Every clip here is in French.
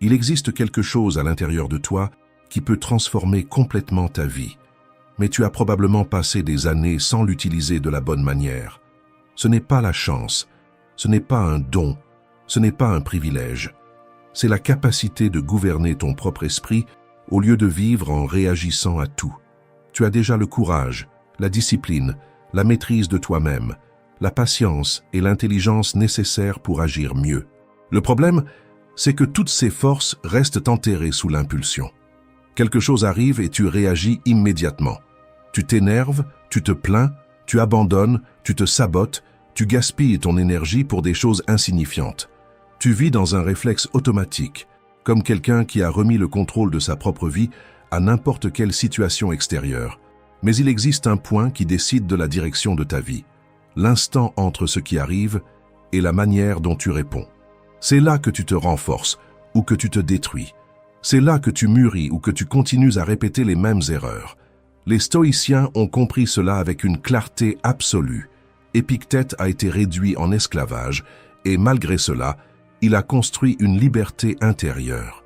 Il existe quelque chose à l'intérieur de toi qui peut transformer complètement ta vie. Mais tu as probablement passé des années sans l'utiliser de la bonne manière. Ce n'est pas la chance, ce n'est pas un don, ce n'est pas un privilège. C'est la capacité de gouverner ton propre esprit au lieu de vivre en réagissant à tout. Tu as déjà le courage, la discipline, la maîtrise de toi-même, la patience et l'intelligence nécessaires pour agir mieux. Le problème, c'est que toutes ces forces restent enterrées sous l'impulsion. Quelque chose arrive et tu réagis immédiatement. Tu t'énerves, tu te plains, tu abandonnes, tu te sabotes, tu gaspilles ton énergie pour des choses insignifiantes. Tu vis dans un réflexe automatique, comme quelqu'un qui a remis le contrôle de sa propre vie à n'importe quelle situation extérieure. Mais il existe un point qui décide de la direction de ta vie, l'instant entre ce qui arrive et la manière dont tu réponds. C'est là que tu te renforces ou que tu te détruis. C'est là que tu mûris ou que tu continues à répéter les mêmes erreurs. Les stoïciens ont compris cela avec une clarté absolue. Épictète a été réduit en esclavage et malgré cela, il a construit une liberté intérieure.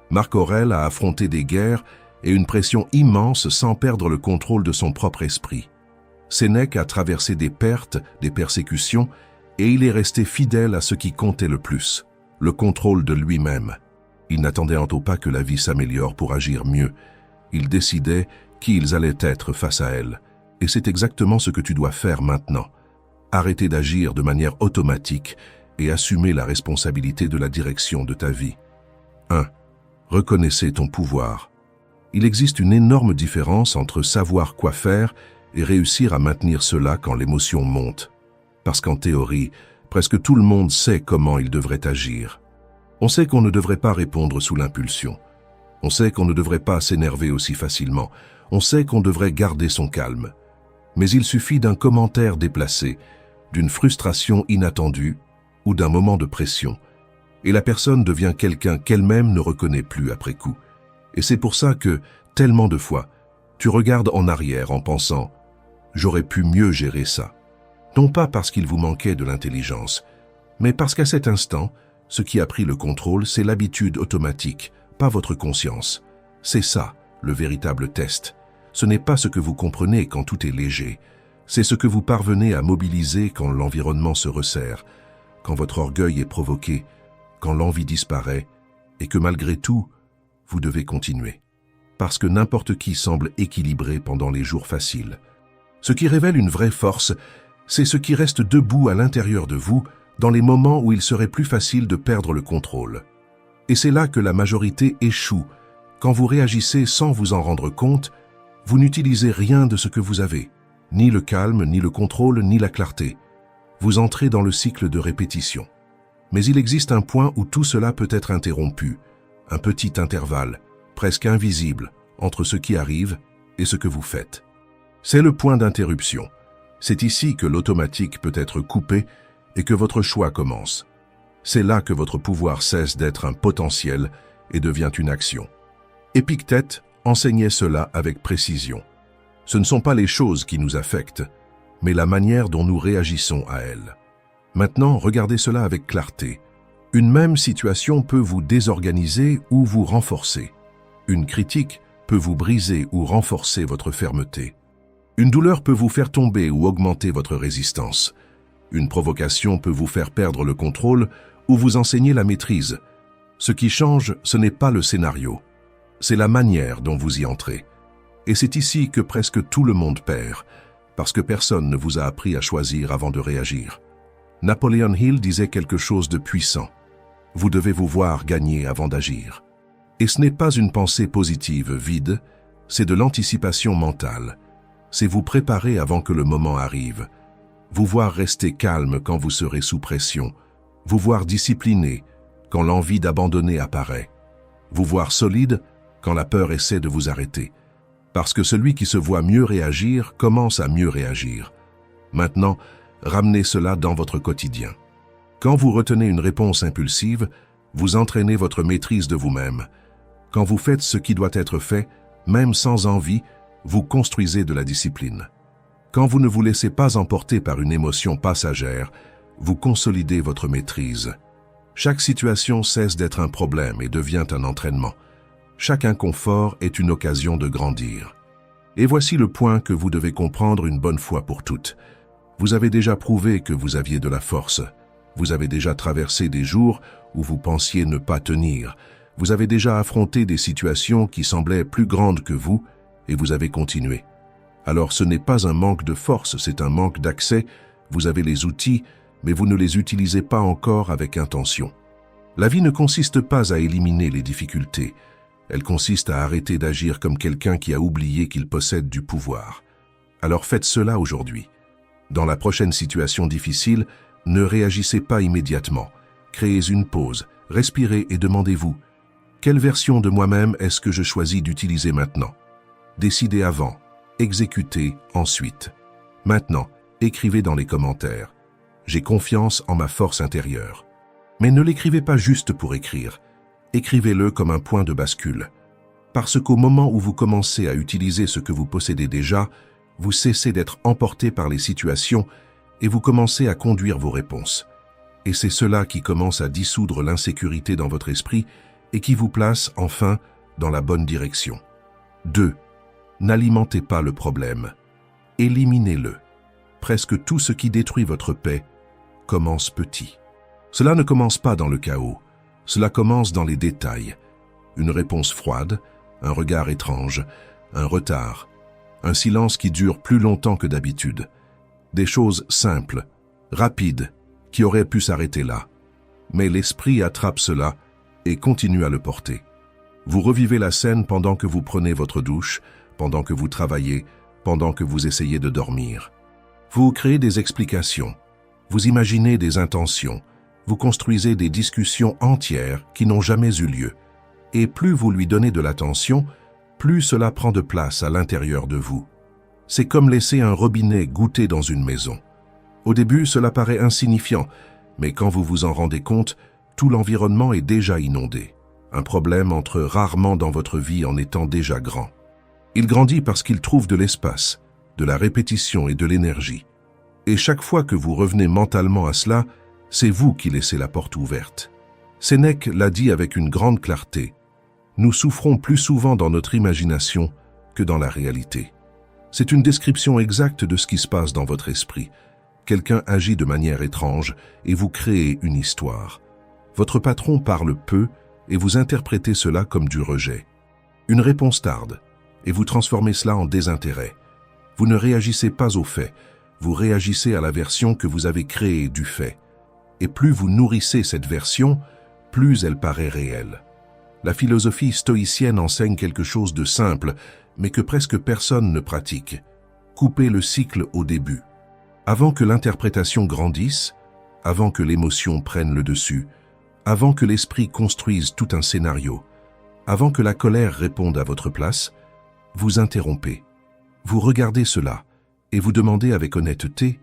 Marc Aurèle a affronté des guerres et une pression immense sans perdre le contrôle de son propre esprit. Sénèque a traversé des pertes, des persécutions, et il est resté fidèle à ce qui comptait le plus, le contrôle de lui-même. Il n'attendait en tout pas que la vie s'améliore pour agir mieux. Il décidait qui ils allaient être face à elle. Et c'est exactement ce que tu dois faire maintenant. Arrêter d'agir de manière automatique et assumer la responsabilité de la direction de ta vie. 1. Reconnaissez ton pouvoir. Il existe une énorme différence entre savoir quoi faire et réussir à maintenir cela quand l'émotion monte. Parce qu'en théorie, presque tout le monde sait comment il devrait agir. On sait qu'on ne devrait pas répondre sous l'impulsion. On sait qu'on ne devrait pas s'énerver aussi facilement. On sait qu'on devrait garder son calme. Mais il suffit d'un commentaire déplacé, d'une frustration inattendue ou d'un moment de pression, et la personne devient quelqu'un qu'elle-même ne reconnaît plus après coup. Et c'est pour ça que, tellement de fois, tu regardes en arrière en pensant « j'aurais pu mieux gérer ça ». Non pas parce qu'il vous manquait de l'intelligence, mais parce qu'à cet instant, ce qui a pris le contrôle, c'est l'habitude automatique, pas votre conscience. C'est ça, le véritable test. Ce n'est pas ce que vous comprenez quand tout est léger, c'est ce que vous parvenez à mobiliser quand l'environnement se resserre, quand votre orgueil est provoqué, quand l'envie disparaît, et que malgré tout, vous devez continuer. Parce que n'importe qui semble équilibré pendant les jours faciles. Ce qui révèle une vraie force, c'est ce qui reste debout à l'intérieur de vous dans les moments où il serait plus facile de perdre le contrôle. Et c'est là que la majorité échoue. Quand vous réagissez sans vous en rendre compte, vous n'utilisez rien de ce que vous avez, ni le calme, ni le contrôle, ni la clarté. Vous entrez dans le cycle de répétition. Mais il existe un point où tout cela peut être interrompu, un petit intervalle, presque invisible, entre ce qui arrive et ce que vous faites. C'est le point d'interruption. C'est ici que l'automatique peut être coupé et que votre choix commence. C'est là que votre pouvoir cesse d'être un potentiel et devient une action. Épictète enseignait cela avec précision. Ce ne sont pas les choses qui nous affectent, mais la manière dont nous réagissons à elles. Maintenant, regardez cela avec clarté. Une même situation peut vous désorganiser ou vous renforcer. Une critique peut vous briser ou renforcer votre fermeté. Une douleur peut vous faire tomber ou augmenter votre résistance. Une provocation peut vous faire perdre le contrôle ou vous enseigner la maîtrise. Ce qui change, ce n'est pas le scénario. C'est la manière dont vous y entrez. Et c'est ici que presque tout le monde perd, parce que personne ne vous a appris à choisir avant de réagir. Napoleon Hill disait quelque chose de puissant. Vous devez vous voir gagner avant d'agir. Et ce n'est pas une pensée positive vide, c'est de l'anticipation mentale. C'est vous préparer avant que le moment arrive. Vous voir rester calme quand vous serez sous pression. Vous voir discipliné quand l'envie d'abandonner apparaît. Vous voir solide quand la peur essaie de vous arrêter. Parce que celui qui se voit mieux réagir commence à mieux réagir. Maintenant, ramenez cela dans votre quotidien. Quand vous retenez une réponse impulsive, vous entraînez votre maîtrise de vous-même. Quand vous faites ce qui doit être fait, même sans envie, vous construisez de la discipline. Quand vous ne vous laissez pas emporter par une émotion passagère, vous consolidez votre maîtrise. Chaque situation cesse d'être un problème et devient un entraînement. Chaque inconfort est une occasion de grandir. Et voici le point que vous devez comprendre une bonne fois pour toutes. Vous avez déjà prouvé que vous aviez de la force. Vous avez déjà traversé des jours où vous pensiez ne pas tenir. Vous avez déjà affronté des situations qui semblaient plus grandes que vous et vous avez continué. Alors ce n'est pas un manque de force, c'est un manque d'accès. Vous avez les outils, mais vous ne les utilisez pas encore avec intention. La vie ne consiste pas à éliminer les difficultés. Elle consiste à arrêter d'agir comme quelqu'un qui a oublié qu'il possède du pouvoir. Alors faites cela aujourd'hui. Dans la prochaine situation difficile, ne réagissez pas immédiatement. Créez une pause, respirez et demandez-vous « Quelle version de moi-même est-ce que je choisis d'utiliser maintenant ?» Décidez avant, exécutez ensuite. Maintenant, écrivez dans les commentaires « J'ai confiance en ma force intérieure ». Mais ne l'écrivez pas juste pour écrire. Écrivez-le comme un point de bascule. Parce qu'au moment où vous commencez à utiliser ce que vous possédez déjà, vous cessez d'être emporté par les situations et vous commencez à conduire vos réponses. Et c'est cela qui commence à dissoudre l'insécurité dans votre esprit et qui vous place, enfin, dans la bonne direction. 2. N'alimentez pas le problème. Éliminez-le. Presque tout ce qui détruit votre paix commence petit. Cela ne commence pas dans le chaos. Cela commence dans les détails. Une réponse froide, un regard étrange, un retard, un silence qui dure plus longtemps que d'habitude. Des choses simples, rapides, qui auraient pu s'arrêter là. Mais l'esprit attrape cela et continue à le porter. Vous revivez la scène pendant que vous prenez votre douche, pendant que vous travaillez, pendant que vous essayez de dormir. Vous créez des explications, vous imaginez des intentions, vous construisez des discussions entières qui n'ont jamais eu lieu. Et plus vous lui donnez de l'attention, plus cela prend de place à l'intérieur de vous. C'est comme laisser un robinet goûter dans une maison. Au début, cela paraît insignifiant, mais quand vous vous en rendez compte, tout l'environnement est déjà inondé. Un problème entre rarement dans votre vie en étant déjà grand. Il grandit parce qu'il trouve de l'espace, de la répétition et de l'énergie. Et chaque fois que vous revenez mentalement à cela, c'est vous qui laissez la porte ouverte. Sénèque l'a dit avec une grande clarté. Nous souffrons plus souvent dans notre imagination que dans la réalité. C'est une description exacte de ce qui se passe dans votre esprit. Quelqu'un agit de manière étrange et vous créez une histoire. Votre patron parle peu et vous interprétez cela comme du rejet. Une réponse tarde et vous transformez cela en désintérêt. Vous ne réagissez pas aux faits, vous réagissez à la version que vous avez créée du fait. Et plus vous nourrissez cette version, plus elle paraît réelle. La philosophie stoïcienne enseigne quelque chose de simple, mais que presque personne ne pratique. Coupez le cycle au début. Avant que l'interprétation grandisse, avant que l'émotion prenne le dessus, avant que l'esprit construise tout un scénario, avant que la colère réponde à votre place, vous interrompez. Vous regardez cela et vous demandez avec honnêteté,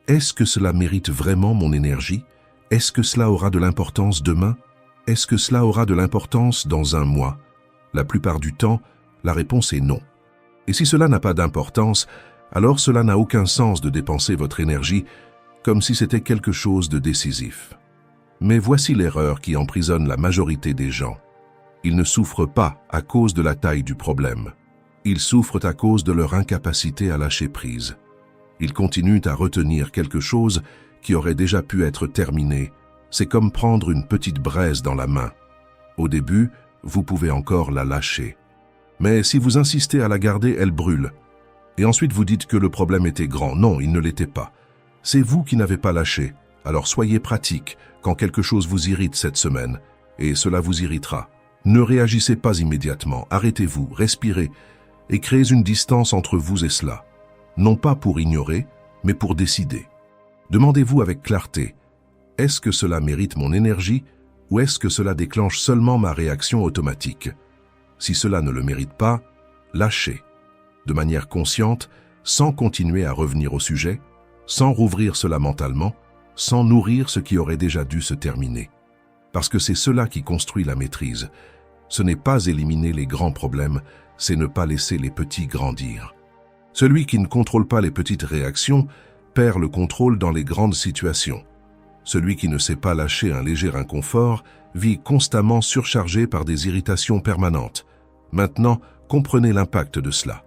est-ce que cela mérite vraiment mon énergie ? Est-ce que cela aura de l'importance demain ? Est-ce que cela aura de l'importance dans un mois ? La plupart du temps, la réponse est non. Et si cela n'a pas d'importance, alors cela n'a aucun sens de dépenser votre énergie comme si c'était quelque chose de décisif. Mais voici l'erreur qui emprisonne la majorité des gens. Ils ne souffrent pas à cause de la taille du problème. Ils souffrent à cause de leur incapacité à lâcher prise. Ils continuent à retenir quelque chose qui aurait déjà pu être terminé. C'est comme prendre une petite braise dans la main. Au début, vous pouvez encore la lâcher. Mais si vous insistez à la garder, elle brûle. Et ensuite vous dites que le problème était grand. Non, il ne l'était pas. C'est vous qui n'avez pas lâché. Alors soyez pratique quand quelque chose vous irrite cette semaine. Et cela vous irritera. Ne réagissez pas immédiatement. Arrêtez-vous, respirez et créez une distance entre vous et cela. Non pas pour ignorer, mais pour décider. Demandez-vous avec clarté, est-ce que cela mérite mon énergie ou est-ce que cela déclenche seulement ma réaction automatique ? Si cela ne le mérite pas, lâchez. De manière consciente, sans continuer à revenir au sujet, sans rouvrir cela mentalement, sans nourrir ce qui aurait déjà dû se terminer. Parce que c'est cela qui construit la maîtrise. Ce n'est pas éliminer les grands problèmes, c'est ne pas laisser les petits grandir. Celui qui ne contrôle pas les petites réactions perd le contrôle dans les grandes situations. Celui qui ne sait pas lâcher un léger inconfort vit constamment surchargé par des irritations permanentes. Maintenant, comprenez l'impact de cela.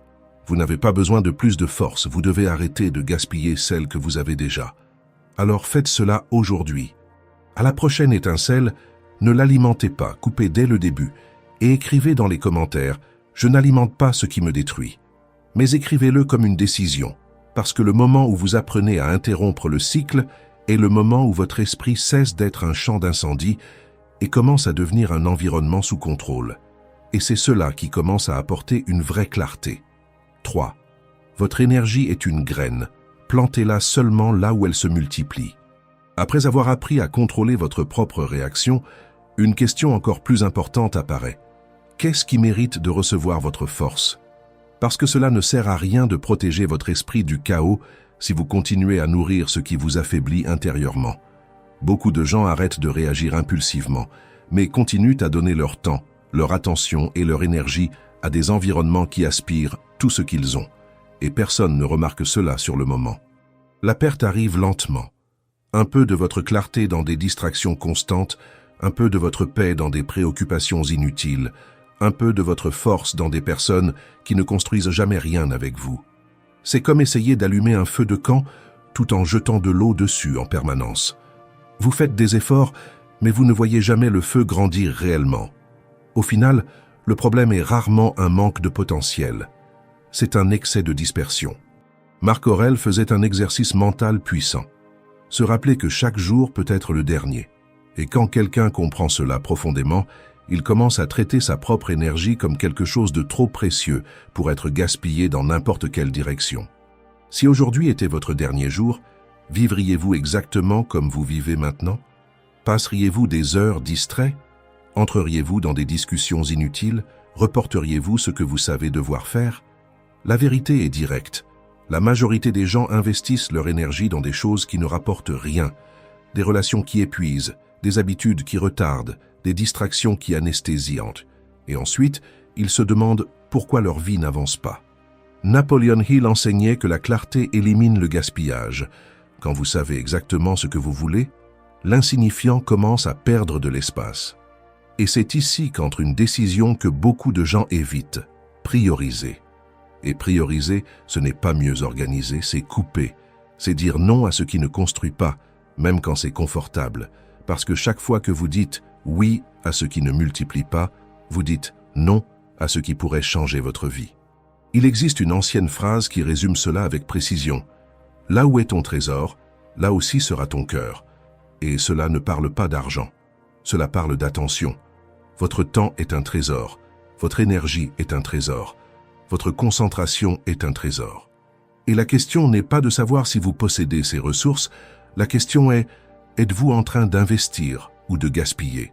Vous n'avez pas besoin de plus de force, vous devez arrêter de gaspiller celle que vous avez déjà. Alors faites cela aujourd'hui. À la prochaine étincelle, ne l'alimentez pas, coupez dès le début et écrivez dans les commentaires « Je n'alimente pas ce qui me détruit ». Mais écrivez-le comme une décision, parce que le moment où vous apprenez à interrompre le cycle est le moment où votre esprit cesse d'être un champ d'incendie et commence à devenir un environnement sous contrôle. Et c'est cela qui commence à apporter une vraie clarté. 3. Votre énergie est une graine. Plantez-la seulement là où elle se multiplie. Après avoir appris à contrôler votre propre réaction, une question encore plus importante apparaît. Qu'est-ce qui mérite de recevoir votre force? Parce que cela ne sert à rien de protéger votre esprit du chaos si vous continuez à nourrir ce qui vous affaiblit intérieurement. Beaucoup de gens arrêtent de réagir impulsivement, mais continuent à donner leur temps, leur attention et leur énergie à des environnements qui aspirent tout ce qu'ils ont. Et personne ne remarque cela sur le moment. La perte arrive lentement. Un peu de votre clarté dans des distractions constantes, un peu de votre paix dans des préoccupations inutiles, un peu de votre force dans des personnes qui ne construisent jamais rien avec vous. C'est comme essayer d'allumer un feu de camp tout en jetant de l'eau dessus en permanence. Vous faites des efforts, mais vous ne voyez jamais le feu grandir réellement. Au final, le problème est rarement un manque de potentiel. C'est un excès de dispersion. Marc Aurèle faisait un exercice mental puissant. Se rappeler que chaque jour peut être le dernier. Et quand quelqu'un comprend cela profondément, il commence à traiter sa propre énergie comme quelque chose de trop précieux pour être gaspillé dans n'importe quelle direction. Si aujourd'hui était votre dernier jour, vivriez-vous exactement comme vous vivez maintenant? Passeriez-vous des heures distraits? Entreriez-vous dans des discussions inutiles? Reporteriez-vous ce que vous savez devoir faire? La vérité est directe. La majorité des gens investissent leur énergie dans des choses qui ne rapportent rien, des relations qui épuisent, des habitudes qui retardent, des distractions qui anesthésient. Et ensuite, ils se demandent pourquoi leur vie n'avance pas. Napoleon Hill enseignait que la clarté élimine le gaspillage. Quand vous savez exactement ce que vous voulez, l'insignifiant commence à perdre de l'espace. Et c'est ici qu'entre une décision que beaucoup de gens évitent, prioriser. Et prioriser, ce n'est pas mieux organisé, c'est couper. C'est dire non à ce qui ne construit pas, même quand c'est confortable. Parce que chaque fois que vous dites oui à ce qui ne multiplie pas, vous dites non à ce qui pourrait changer votre vie. Il existe une ancienne phrase qui résume cela avec précision. Là où est ton trésor, là aussi sera ton cœur. Et cela ne parle pas d'argent. Cela parle d'attention. Votre temps est un trésor. Votre énergie est un trésor. Votre concentration est un trésor. Et la question n'est pas de savoir si vous possédez ces ressources. La question est, êtes-vous en train d'investir ou de gaspiller?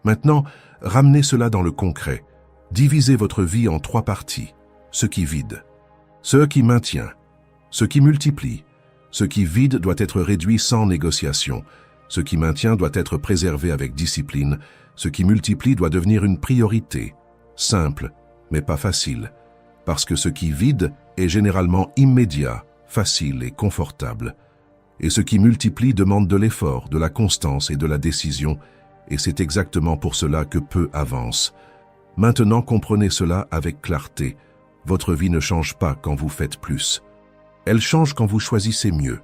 Maintenant, ramenez cela dans le concret. Divisez votre vie en 3 parties. Ce qui vide, ce qui maintient, ce qui multiplie. Ce qui vide doit être réduit sans négociation. Ce qui maintient doit être préservé avec discipline. Ce qui multiplie doit devenir une priorité. Simple, mais pas facile. Parce que ce qui vide est généralement immédiat, facile et confortable. Et ce qui multiplie demande de l'effort, de la constance et de la décision. Et c'est exactement pour cela que peu avancent. Maintenant, comprenez cela avec clarté. Votre vie ne change pas quand vous faites plus. Elle change quand vous choisissez mieux.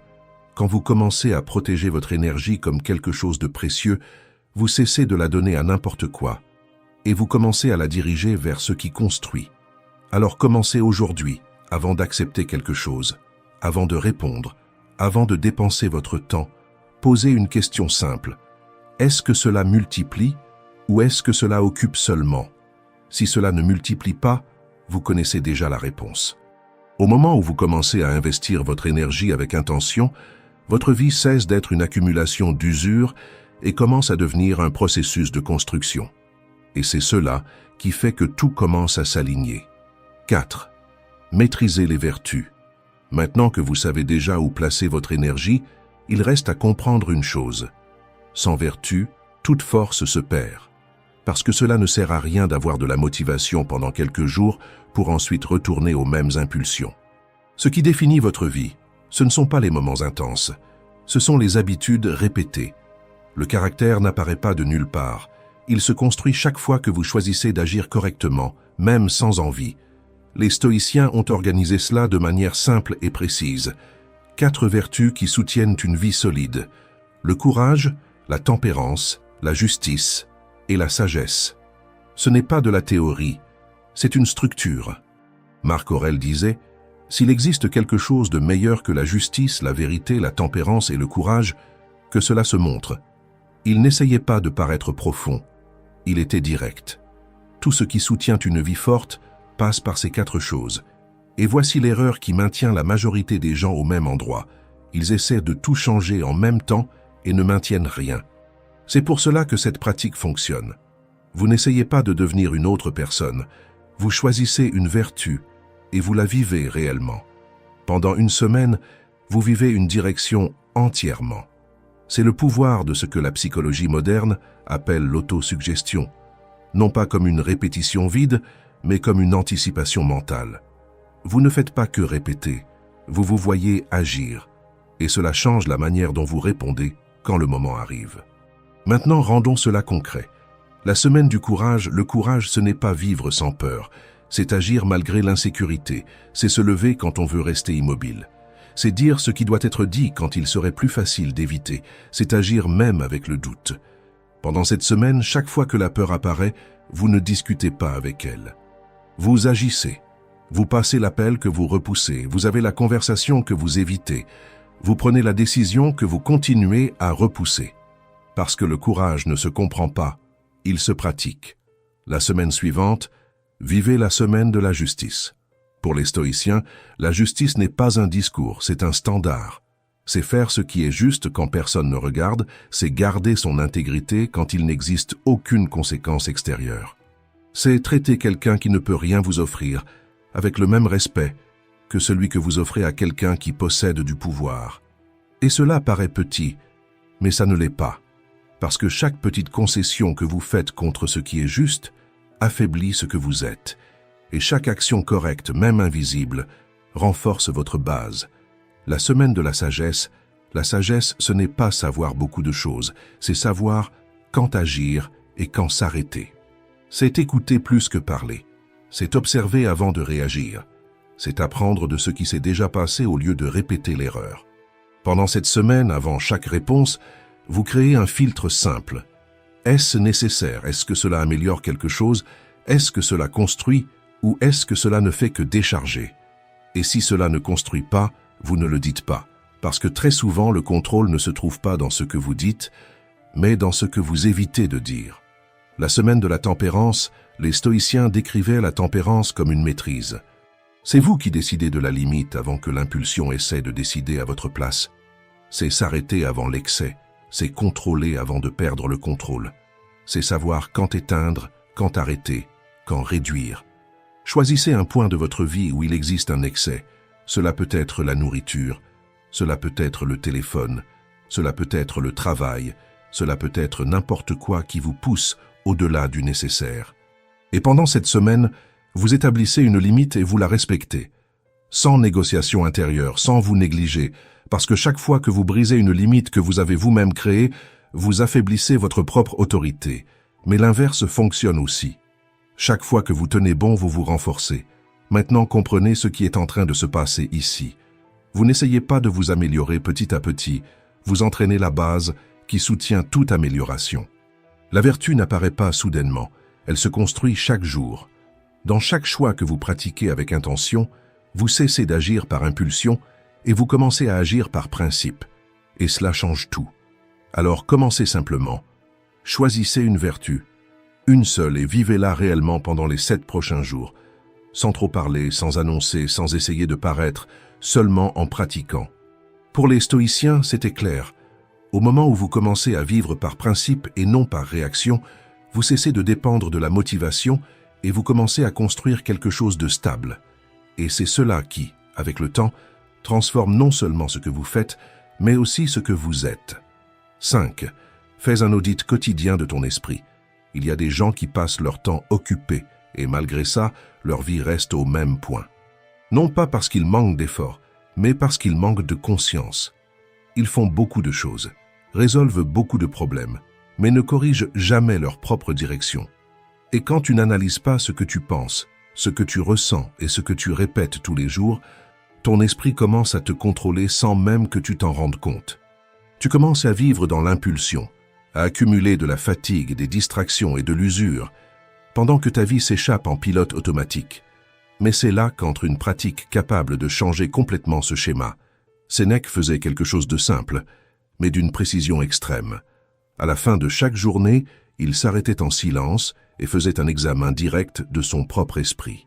Quand vous commencez à protéger votre énergie comme quelque chose de précieux, vous cessez de la donner à n'importe quoi. Et vous commencez à la diriger vers ce qui construit. Alors commencez aujourd'hui, avant d'accepter quelque chose, avant de répondre, avant de dépenser votre temps, posez une question simple. Est-ce que cela multiplie ou est-ce que cela occupe seulement? Si cela ne multiplie pas, vous connaissez déjà la réponse. Au moment où vous commencez à investir votre énergie avec intention, votre vie cesse d'être une accumulation d'usure et commence à devenir un processus de construction. Et c'est cela qui fait que tout commence à s'aligner. 4. Maîtrisez les vertus. Maintenant que vous savez déjà où placer votre énergie, il reste à comprendre une chose. Sans vertu, toute force se perd. Parce que cela ne sert à rien d'avoir de la motivation pendant quelques jours pour ensuite retourner aux mêmes impulsions. Ce qui définit votre vie, ce ne sont pas les moments intenses, Ce sont les habitudes répétées. Le caractère n'apparaît pas de nulle part. Il se construit chaque fois que vous choisissez d'agir correctement, même sans envie. Les stoïciens ont organisé cela de manière simple et précise. 4 vertus qui soutiennent une vie solide. Le courage, la tempérance, la justice et la sagesse. Ce n'est pas de la théorie, c'est une structure. Marc Aurèle disait « S'il existe quelque chose de meilleur que la justice, la vérité, la tempérance et le courage, que cela se montre. » Il n'essayait pas de paraître profond, il était direct. Tout ce qui soutient une vie forte passe par ces 4 choses. Et voici l'erreur qui maintient la majorité des gens au même endroit. Ils essaient de tout changer en même temps et ne maintiennent rien. C'est pour cela que cette pratique fonctionne. Vous n'essayez pas de devenir une autre personne. Vous choisissez une vertu et vous la vivez réellement. Pendant une semaine, vous vivez une direction entièrement. C'est le pouvoir de ce que la psychologie moderne appelle l'autosuggestion. Non pas comme une répétition vide, mais comme une anticipation mentale. Vous ne faites pas que répéter, vous vous voyez agir. Et cela change la manière dont vous répondez quand le moment arrive. Maintenant, rendons cela concret. La semaine du courage, le courage, ce n'est pas vivre sans peur. C'est agir malgré l'insécurité. C'est se lever quand on veut rester immobile. C'est dire ce qui doit être dit quand il serait plus facile d'éviter. C'est agir même avec le doute. Pendant cette semaine, chaque fois que la peur apparaît, vous ne discutez pas avec elle. Vous agissez. Vous passez l'appel que vous repoussez. Vous avez la conversation que vous évitez. Vous prenez la décision que vous continuez à repousser. Parce que le courage ne se comprend pas, il se pratique. La semaine suivante, vivez la semaine de la justice. Pour les stoïciens, la justice n'est pas un discours, c'est un standard. C'est faire ce qui est juste quand personne ne regarde, c'est garder son intégrité quand il n'existe aucune conséquence extérieure. C'est traiter quelqu'un qui ne peut rien vous offrir avec le même respect que celui que vous offrez à quelqu'un qui possède du pouvoir. Et cela paraît petit, mais ça ne l'est pas. Parce que chaque petite concession que vous faites contre ce qui est juste affaiblit ce que vous êtes. Et chaque action correcte, même invisible, renforce votre base. La semaine de la sagesse, ce n'est pas savoir beaucoup de choses, c'est savoir quand agir et quand s'arrêter. C'est écouter plus que parler. C'est observer avant de réagir. C'est apprendre de ce qui s'est déjà passé au lieu de répéter l'erreur. Pendant cette semaine, avant chaque réponse, vous créez un filtre simple. Est-ce nécessaire? Est-ce que cela améliore quelque chose? Est-ce que cela construit? Ou est-ce que cela ne fait que décharger? Et si cela ne construit pas, vous ne le dites pas. Parce que très souvent, le contrôle ne se trouve pas dans ce que vous dites, mais dans ce que vous évitez de dire. La semaine de la tempérance, les stoïciens décrivaient la tempérance comme une maîtrise. C'est vous qui décidez de la limite avant que l'impulsion essaie de décider à votre place. C'est s'arrêter avant l'excès. C'est contrôler avant de perdre le contrôle. C'est savoir quand éteindre, quand arrêter, quand réduire. Choisissez un point de votre vie où il existe un excès. Cela peut être la nourriture, cela peut être le téléphone, cela peut être le travail, cela peut être n'importe quoi qui vous pousse au-delà du nécessaire. Et pendant cette semaine, vous établissez une limite et vous la respectez. Sans négociation intérieure, sans vous négliger, parce que chaque fois que vous brisez une limite que vous avez vous-même créée, vous affaiblissez votre propre autorité. Mais l'inverse fonctionne aussi. Chaque fois que vous tenez bon, vous vous renforcez. Maintenant, comprenez ce qui est en train de se passer ici. Vous n'essayez pas de vous améliorer petit à petit, vous entraînez la base qui soutient toute amélioration. La vertu n'apparaît pas soudainement, elle se construit chaque jour. Dans chaque choix que vous pratiquez avec intention, vous cessez d'agir par impulsion et vous commencez à agir par principe. Et cela change tout. Alors commencez simplement. Choisissez une vertu, une seule, et vivez-la réellement pendant les 7 prochains jours, sans trop parler, sans annoncer, sans essayer de paraître, seulement en pratiquant. Pour les stoïciens, c'était clair. Au moment où vous commencez à vivre par principe et non par réaction, vous cessez de dépendre de la motivation et vous commencez à construire quelque chose de stable. Et c'est cela qui, avec le temps, transforme non seulement ce que vous faites, mais aussi ce que vous êtes. 5. Fais un audit quotidien de ton esprit. Il y a des gens qui passent leur temps occupés, et malgré ça, leur vie reste au même point. Non pas parce qu'ils manquent d'efforts, mais parce qu'ils manquent de conscience. Ils font beaucoup de choses, résolvent beaucoup de problèmes, mais ne corrigent jamais leur propre direction. Et quand tu n'analyses pas ce que tu penses, ce que tu ressens et ce que tu répètes tous les jours, ton esprit commence à te contrôler sans même que tu t'en rendes compte. Tu commences à vivre dans l'impulsion, à accumuler de la fatigue, des distractions et de l'usure, pendant que ta vie s'échappe en pilote automatique. Mais c'est là qu'entre une pratique capable de changer complètement ce schéma. Sénèque faisait quelque chose de simple, mais d'une précision extrême. À la fin de chaque journée, il s'arrêtait en silence et faisait un examen direct de son propre esprit.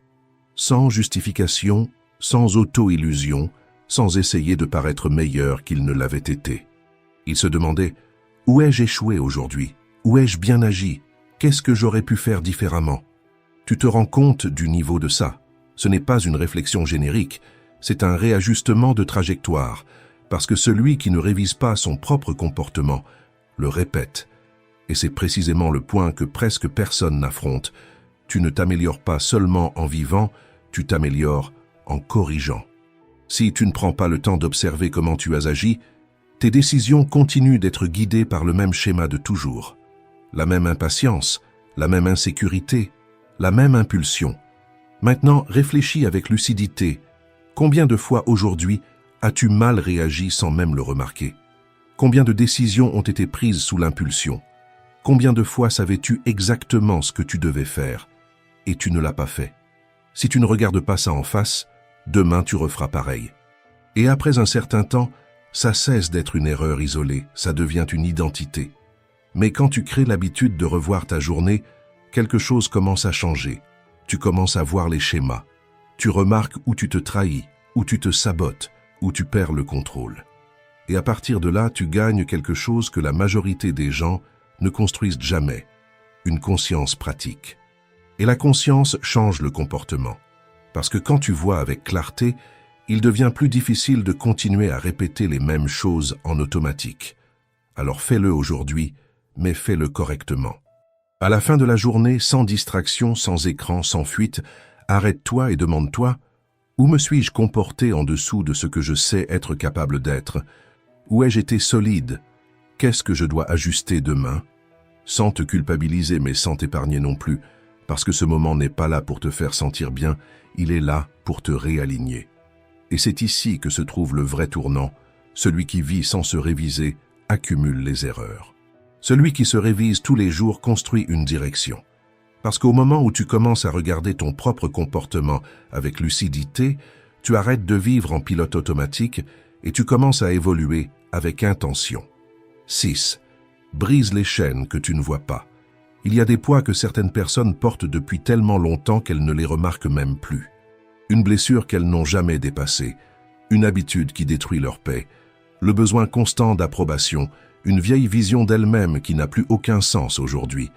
Sans justification, sans auto-illusion, sans essayer de paraître meilleur qu'il ne l'avait été. Il se demandait « Où ai-je échoué aujourd'hui? Où ai-je bien agi? Qu'est-ce que j'aurais pu faire différemment ?» Tu te rends compte du niveau de ça. Ce n'est pas une réflexion générique, c'est un réajustement de trajectoire, parce que celui qui ne révise pas son propre comportement le répète. Et c'est précisément le point que presque personne n'affronte. Tu ne t'améliores pas seulement en vivant, tu t'améliores en corrigeant. Si tu ne prends pas le temps d'observer comment tu as agi, tes décisions continuent d'être guidées par le même schéma de toujours. La même impatience, la même insécurité, la même impulsion. Maintenant, réfléchis avec lucidité. Combien de fois aujourd'hui as-tu mal réagi sans même le remarquer? Combien de décisions ont été prises sous l'impulsion? Combien de fois savais-tu exactement ce que tu devais faire et tu ne l'as pas fait? Si tu ne regardes pas ça en face, demain tu referas pareil. Et après un certain temps, ça cesse d'être une erreur isolée, ça devient une identité. Mais quand tu crées l'habitude de revoir ta journée, quelque chose commence à changer. Tu commences à voir les schémas. Tu remarques où tu te trahis, où tu te sabotes, où tu perds le contrôle. Et à partir de là, tu gagnes quelque chose que la majorité des gens ne construisent jamais, une conscience pratique. Et la conscience change le comportement. Parce que quand tu vois avec clarté, il devient plus difficile de continuer à répéter les mêmes choses en automatique. Alors fais-le aujourd'hui, mais fais-le correctement. À la fin de la journée, sans distraction, sans écran, sans fuite, arrête-toi et demande-toi « Où me suis-je comporté en dessous de ce que je sais être capable d'être? Où ai-je été solide? Qu'est-ce que je dois ajuster demain ?» Sans te culpabiliser, mais sans t'épargner non plus, parce que ce moment n'est pas là pour te faire sentir bien, il est là pour te réaligner. Et c'est ici que se trouve le vrai tournant. Celui qui vit sans se réviser accumule les erreurs. Celui qui se révise tous les jours construit une direction. Parce qu'au moment où tu commences à regarder ton propre comportement avec lucidité, tu arrêtes de vivre en pilote automatique et tu commences à évoluer avec intention. 6. Brise les chaînes que tu ne vois pas. Il y a des poids que certaines personnes portent depuis tellement longtemps qu'elles ne les remarquent même plus. Une blessure qu'elles n'ont jamais dépassée, une habitude qui détruit leur paix, le besoin constant d'approbation, une vieille vision d'elle-même qui n'a plus aucun sens aujourd'hui.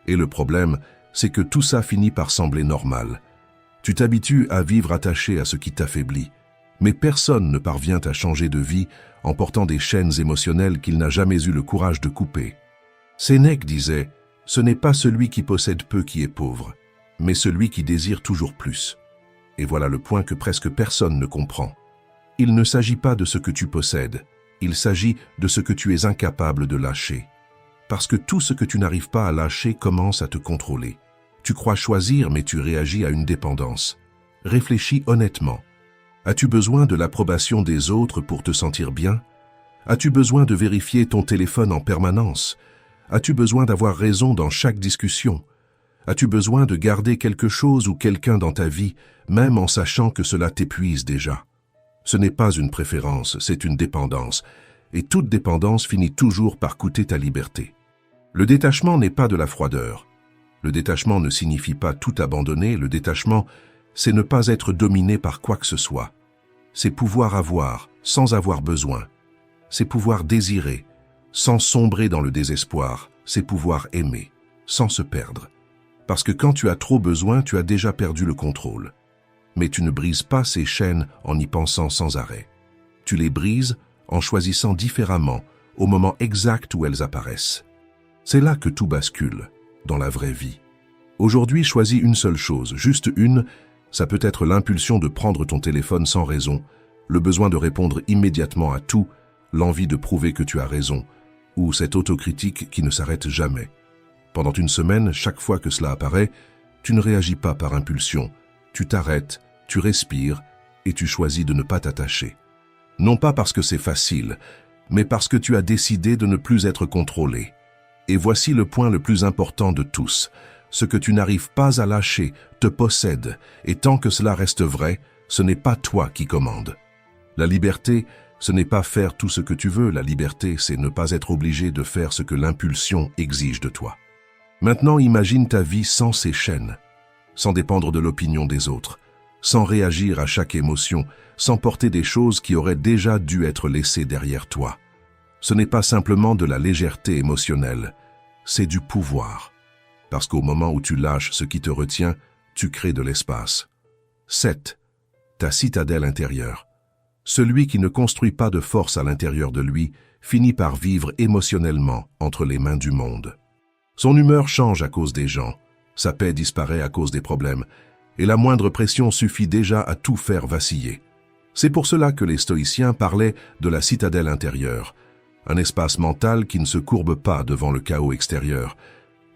Et le problème, c'est que tout ça finit par sembler normal. Tu t'habitues à vivre attaché à ce qui t'affaiblit, mais personne ne parvient à changer de vie en portant des chaînes émotionnelles qu'il n'a jamais eu le courage de couper. Sénèque disait « Ce n'est pas celui qui possède peu qui est pauvre, mais celui qui désire toujours plus. » Et voilà le point que presque personne ne comprend. Il ne s'agit pas de ce que tu possèdes, il s'agit de ce que tu es incapable de lâcher. Parce que tout ce que tu n'arrives pas à lâcher commence à te contrôler. Tu crois choisir, mais tu réagis à une dépendance. Réfléchis honnêtement. As-tu besoin de l'approbation des autres pour te sentir bien? As-tu besoin de vérifier ton téléphone en permanence? As-tu besoin d'avoir raison dans chaque discussion? As-tu besoin de garder quelque chose ou quelqu'un dans ta vie, même en sachant que cela t'épuise déjà? Ce n'est pas une préférence, c'est une dépendance. Et toute dépendance finit toujours par coûter ta liberté. Le détachement n'est pas de la froideur. Le détachement ne signifie pas tout abandonner. Le détachement, c'est ne pas être dominé par quoi que ce soit. C'est pouvoir avoir, sans avoir besoin. C'est pouvoir désirer, sans sombrer dans le désespoir. C'est pouvoir aimer, sans se perdre. Parce que quand tu as trop besoin, tu as déjà perdu le contrôle. Mais tu ne brises pas ces chaînes en y pensant sans arrêt. Tu les brises en choisissant différemment au moment exact où elles apparaissent. C'est là que tout bascule, dans la vraie vie. Aujourd'hui, choisis une seule chose, juste une, ça peut être l'impulsion de prendre ton téléphone sans raison, le besoin de répondre immédiatement à tout, l'envie de prouver que tu as raison, ou cette autocritique qui ne s'arrête jamais. Pendant une semaine, chaque fois que cela apparaît, tu ne réagis pas par impulsion, tu t'arrêtes, tu respires et tu choisis de ne pas t'attacher. Non pas parce que c'est facile, mais parce que tu as décidé de ne plus être contrôlé. Et voici le point le plus important de tous. Ce que tu n'arrives pas à lâcher te possède, et tant que cela reste vrai, ce n'est pas toi qui commandes. La liberté, ce n'est pas faire tout ce que tu veux, la liberté, c'est ne pas être obligé de faire ce que l'impulsion exige de toi. Maintenant, imagine ta vie sans ces chaînes, sans dépendre de l'opinion des autres, sans réagir à chaque émotion, sans porter des choses qui auraient déjà dû être laissées derrière toi. Ce n'est pas simplement de la légèreté émotionnelle, c'est du pouvoir. Parce qu'au moment où tu lâches ce qui te retient, tu crées de l'espace. 7. Ta citadelle intérieure. Celui qui ne construit pas de force à l'intérieur de lui finit par vivre émotionnellement entre les mains du monde. Son humeur change à cause des gens, sa paix disparaît à cause des problèmes, et la moindre pression suffit déjà à tout faire vaciller. C'est pour cela que les stoïciens parlaient de la citadelle intérieure, un espace mental qui ne se courbe pas devant le chaos extérieur,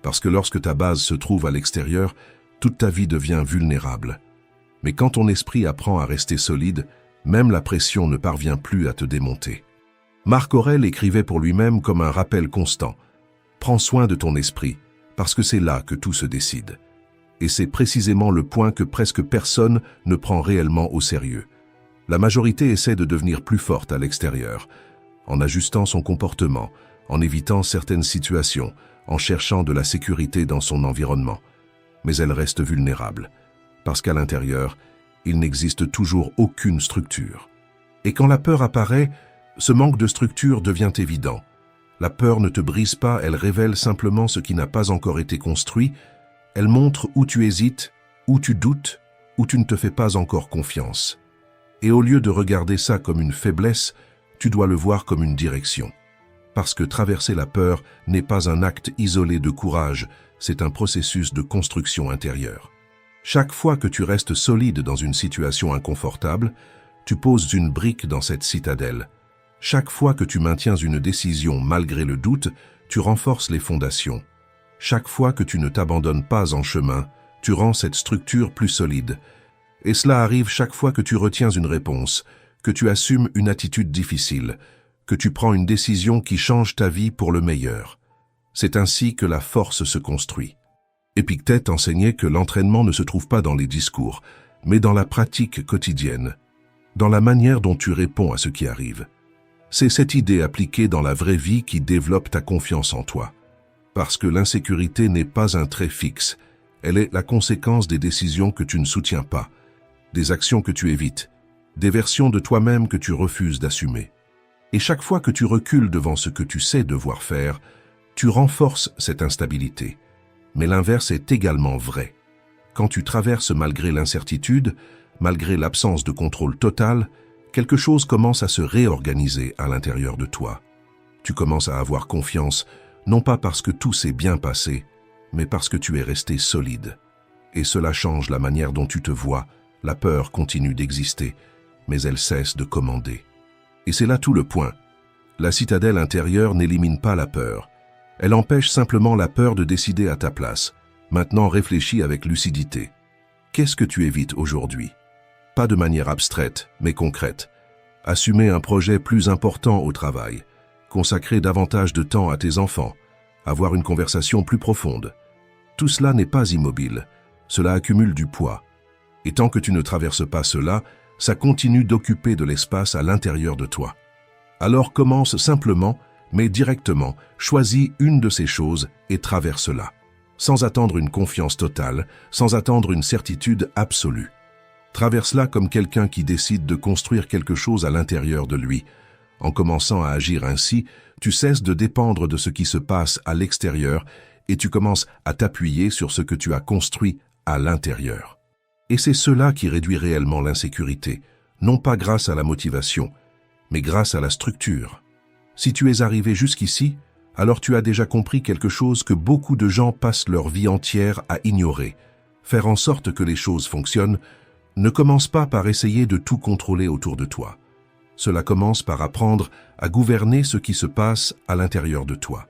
parce que lorsque ta base se trouve à l'extérieur, toute ta vie devient vulnérable. Mais quand ton esprit apprend à rester solide, même la pression ne parvient plus à te démonter. Marc Aurèle écrivait pour lui-même comme un rappel constant. Prends soin de ton esprit, parce que c'est là que tout se décide. Et c'est précisément le point que presque personne ne prend réellement au sérieux. La majorité essaie de devenir plus forte à l'extérieur, en ajustant son comportement, en évitant certaines situations, en cherchant de la sécurité dans son environnement. Mais elle reste vulnérable, parce qu'à l'intérieur, il n'existe toujours aucune structure. Et quand la peur apparaît, ce manque de structure devient évident. La peur ne te brise pas, elle révèle simplement ce qui n'a pas encore été construit. Elle montre où tu hésites, où tu doutes, où tu ne te fais pas encore confiance. Et au lieu de regarder ça comme une faiblesse, tu dois le voir comme une direction. Parce que traverser la peur n'est pas un acte isolé de courage, c'est un processus de construction intérieure. Chaque fois que tu restes solide dans une situation inconfortable, tu poses une brique dans cette citadelle. Chaque fois que tu maintiens une décision malgré le doute, tu renforces les fondations. Chaque fois que tu ne t'abandonnes pas en chemin, tu rends cette structure plus solide. Et cela arrive chaque fois que tu retiens une réponse, que tu assumes une attitude difficile, que tu prends une décision qui change ta vie pour le meilleur. C'est ainsi que la force se construit. Épictète enseignait que l'entraînement ne se trouve pas dans les discours, mais dans la pratique quotidienne, dans la manière dont tu réponds à ce qui arrive. C'est cette idée appliquée dans la vraie vie qui développe ta confiance en toi. Parce que l'insécurité n'est pas un trait fixe, elle est la conséquence des décisions que tu ne soutiens pas, des actions que tu évites, des versions de toi-même que tu refuses d'assumer. Et chaque fois que tu recules devant ce que tu sais devoir faire, tu renforces cette instabilité. Mais l'inverse est également vrai. Quand tu traverses malgré l'incertitude, malgré l'absence de contrôle total, quelque chose commence à se réorganiser à l'intérieur de toi. Tu commences à avoir confiance, non pas parce que tout s'est bien passé, mais parce que tu es resté solide. Et cela change la manière dont tu te vois. La peur continue d'exister, mais elle cesse de commander. Et c'est là tout le point. La citadelle intérieure n'élimine pas la peur. Elle empêche simplement la peur de décider à ta place. Maintenant, réfléchis avec lucidité. Qu'est-ce que tu évites aujourd'hui? Pas de manière abstraite, mais concrète. Assumer un projet plus important au travail. Consacrer davantage de temps à tes enfants. Avoir une conversation plus profonde. Tout cela n'est pas immobile. Cela accumule du poids. Et tant que tu ne traverses pas cela, ça continue d'occuper de l'espace à l'intérieur de toi. Alors commence simplement, mais directement, choisis une de ces choses et traverse-la. Sans attendre une confiance totale, sans attendre une certitude absolue. Traverse-la comme quelqu'un qui décide de construire quelque chose à l'intérieur de lui. En commençant à agir ainsi, tu cesses de dépendre de ce qui se passe à l'extérieur et tu commences à t'appuyer sur ce que tu as construit à l'intérieur. Et c'est cela qui réduit réellement l'insécurité, non pas grâce à la motivation, mais grâce à la structure. Si tu es arrivé jusqu'ici, alors tu as déjà compris quelque chose que beaucoup de gens passent leur vie entière à ignorer. Faire en sorte que les choses fonctionnent ne commence pas par essayer de tout contrôler autour de toi. Cela commence par apprendre à gouverner ce qui se passe à l'intérieur de toi.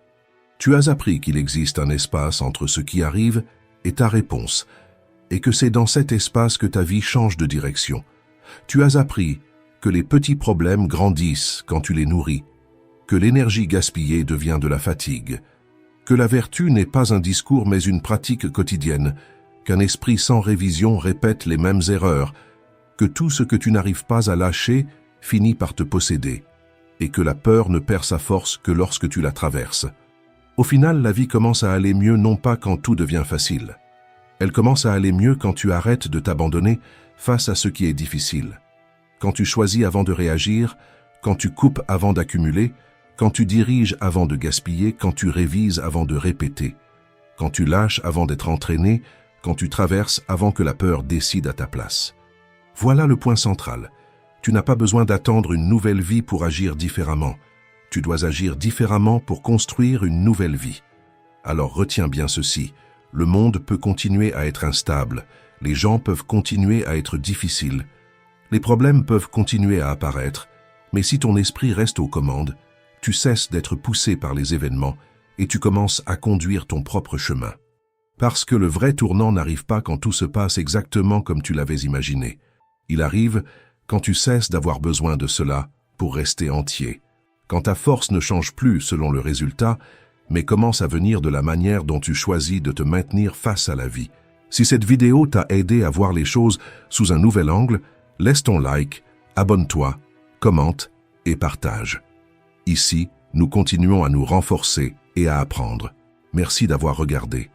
Tu as appris qu'il existe un espace entre ce qui arrive et ta réponse, et que c'est dans cet espace que ta vie change de direction. Tu as appris que les petits problèmes grandissent quand tu les nourris, que l'énergie gaspillée devient de la fatigue, que la vertu n'est pas un discours mais une pratique quotidienne, qu'un esprit sans révision répète les mêmes erreurs, que tout ce que tu n'arrives pas à lâcher finit par te posséder, et que la peur ne perd sa force que lorsque tu la traverses. Au final, la vie commence à aller mieux non pas quand tout devient facile. Elle commence à aller mieux quand tu arrêtes de t'abandonner face à ce qui est difficile. Quand tu choisis avant de réagir, quand tu coupes avant d'accumuler, quand tu diriges avant de gaspiller, quand tu révises avant de répéter, quand tu lâches avant d'être entraîné, quand tu traverses avant que la peur décide à ta place. Voilà le point central. Tu n'as pas besoin d'attendre une nouvelle vie pour agir différemment. Tu dois agir différemment pour construire une nouvelle vie. Alors retiens bien ceci, le monde peut continuer à être instable, les gens peuvent continuer à être difficiles, les problèmes peuvent continuer à apparaître, mais si ton esprit reste aux commandes, tu cesses d'être poussé par les événements et tu commences à conduire ton propre chemin. Parce que le vrai tournant n'arrive pas quand tout se passe exactement comme tu l'avais imaginé. Il arrive quand tu cesses d'avoir besoin de cela pour rester entier. Quand ta force ne change plus selon le résultat, mais commence à venir de la manière dont tu choisis de te maintenir face à la vie. Si cette vidéo t'a aidé à voir les choses sous un nouvel angle, laisse ton like, abonne-toi, commente et partage. Ici, nous continuons à nous renforcer et à apprendre. Merci d'avoir regardé.